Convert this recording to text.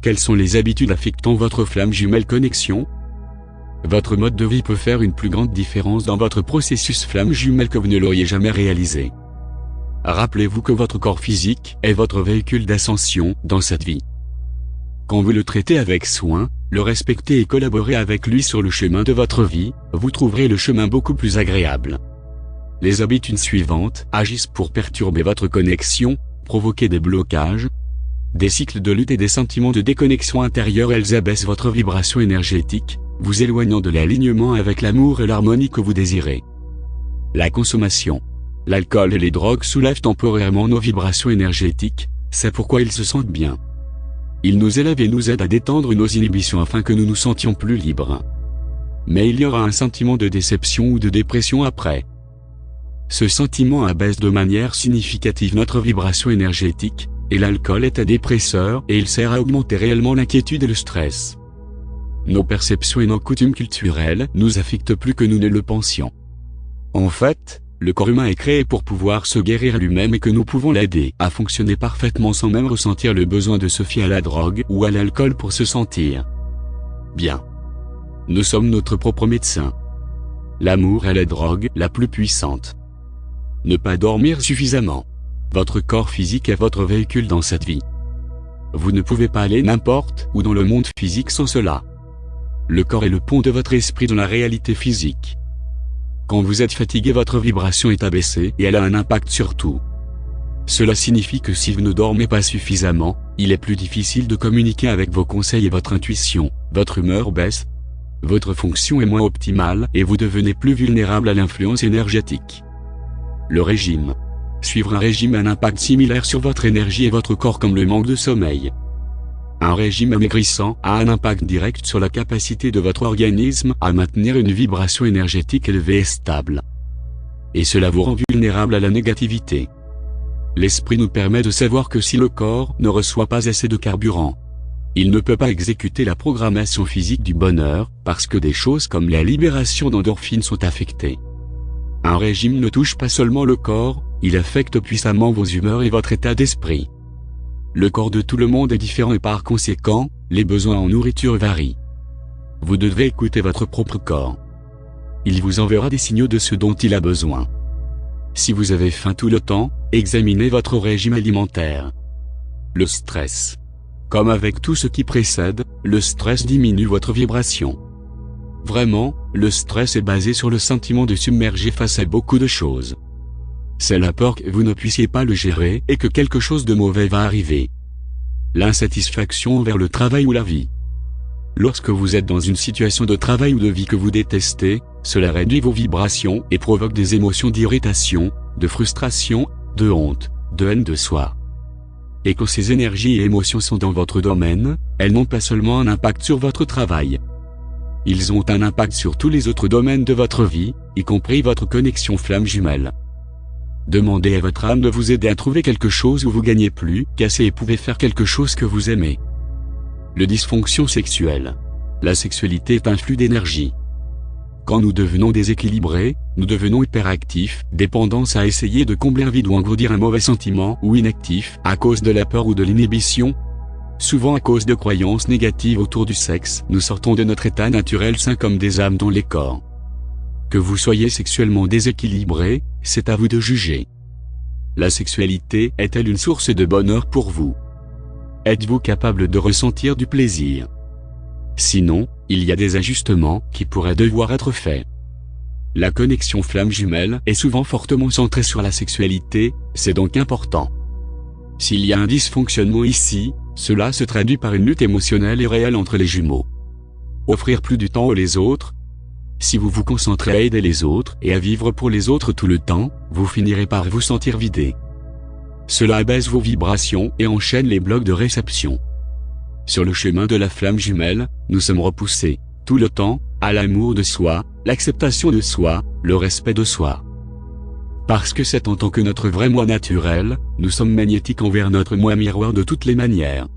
Quelles sont les habitudes affectant votre flamme jumelle connexion? Votre mode de vie peut faire une plus grande différence dans votre processus flamme jumelle que vous ne l'auriez jamais réalisé. Rappelez-vous que votre corps physique est votre véhicule d'ascension dans cette vie. Quand vous le traitez avec soin, le respectez et collaborez avec lui sur le chemin de votre vie, vous trouverez le chemin beaucoup plus agréable. Les habitudes suivantes agissent pour perturber votre connexion, provoquer des blocages, des cycles de lutte et des sentiments de déconnexion intérieure. Elles abaissent votre vibration énergétique, vous éloignant de l'alignement avec l'amour et l'harmonie que vous désirez. La consommation. L'alcool et les drogues soulèvent temporairement nos vibrations énergétiques, c'est pourquoi ils se sentent bien. Ils nous élèvent et nous aident à détendre nos inhibitions afin que nous nous sentions plus libres. Mais il y aura un sentiment de déception ou de dépression après. Ce sentiment abaisse de manière significative notre vibration énergétique, et l'alcool est un dépresseur et il sert à augmenter réellement l'inquiétude et le stress. Nos perceptions et nos coutumes culturelles nous affectent plus que nous ne le pensions. En fait, le corps humain est créé pour pouvoir se guérir lui-même et que nous pouvons l'aider à fonctionner parfaitement sans même ressentir le besoin de se fier à la drogue ou à l'alcool pour se sentir bien. Nous sommes notre propre médecin. L'amour est la drogue la plus puissante. Ne pas dormir suffisamment. Votre corps physique est votre véhicule dans cette vie. Vous ne pouvez pas aller n'importe où dans le monde physique sans cela. Le corps est le pont de votre esprit dans la réalité physique. Quand vous êtes fatigué, votre vibration est abaissée et elle a un impact sur tout. Cela signifie que si vous ne dormez pas suffisamment, il est plus difficile de communiquer avec vos conseils et votre intuition, votre humeur baisse, votre fonction est moins optimale et vous devenez plus vulnérable à l'influence énergétique. Le régime. Suivre un régime a un impact similaire sur votre énergie et votre corps comme le manque de sommeil. Un régime amaigrissant a un impact direct sur la capacité de votre organisme à maintenir une vibration énergétique élevée et stable. Et cela vous rend vulnérable à la négativité. L'esprit nous permet de savoir que si le corps ne reçoit pas assez de carburant, il ne peut pas exécuter la programmation physique du bonheur, parce que des choses comme la libération d'endorphines sont affectées. Un régime ne touche pas seulement le corps, il affecte puissamment vos humeurs et votre état d'esprit. Le corps de tout le monde est différent et par conséquent, les besoins en nourriture varient. Vous devez écouter votre propre corps. Il vous enverra des signaux de ce dont il a besoin. Si vous avez faim tout le temps, examinez votre régime alimentaire. Le stress. Comme avec tout ce qui précède, le stress diminue votre vibration. Vraiment, le stress est basé sur le sentiment de submerger face à beaucoup de choses. C'est la peur que vous ne puissiez pas le gérer et que quelque chose de mauvais va arriver. L'insatisfaction envers le travail ou la vie. Lorsque vous êtes dans une situation de travail ou de vie que vous détestez, cela réduit vos vibrations et provoque des émotions d'irritation, de frustration, de honte, de haine de soi. Et quand ces énergies et émotions sont dans votre domaine, elles n'ont pas seulement un impact sur votre travail. Ils ont un impact sur tous les autres domaines de votre vie, y compris votre connexion flamme jumelle. Demandez à votre âme de vous aider à trouver quelque chose où vous gagnez plus qu'assez et pouvez faire quelque chose que vous aimez. Le dysfonction sexuelle. La sexualité est un flux d'énergie. Quand nous devenons déséquilibrés, nous devenons hyperactifs, dépendance à essayer de combler un vide ou engloutir un mauvais sentiment ou inactifs à cause de la peur ou de l'inhibition. Souvent à cause de croyances négatives autour du sexe, nous sortons de notre état naturel sain comme des âmes dans les corps. Que vous soyez sexuellement déséquilibré, c'est à vous de juger. La sexualité est-elle une source de bonheur pour vous? Êtes-vous capable de ressentir du plaisir? Sinon, il y a des ajustements qui pourraient devoir être faits. La connexion flamme jumelle est souvent fortement centrée sur la sexualité, c'est donc important. S'il y a un dysfonctionnement ici, cela se traduit par une lutte émotionnelle et réelle entre les jumeaux. Offrir plus du temps aux autres. Si vous vous concentrez à aider les autres et à vivre pour les autres tout le temps, vous finirez par vous sentir vidé. Cela abaisse vos vibrations et enchaîne les blocs de réception. Sur le chemin de la flamme jumelle, nous sommes repoussés, tout le temps, à l'amour de soi, l'acceptation de soi, le respect de soi. Parce que c'est en tant que notre vrai moi naturel, nous sommes magnétiques envers notre moi miroir de toutes les manières.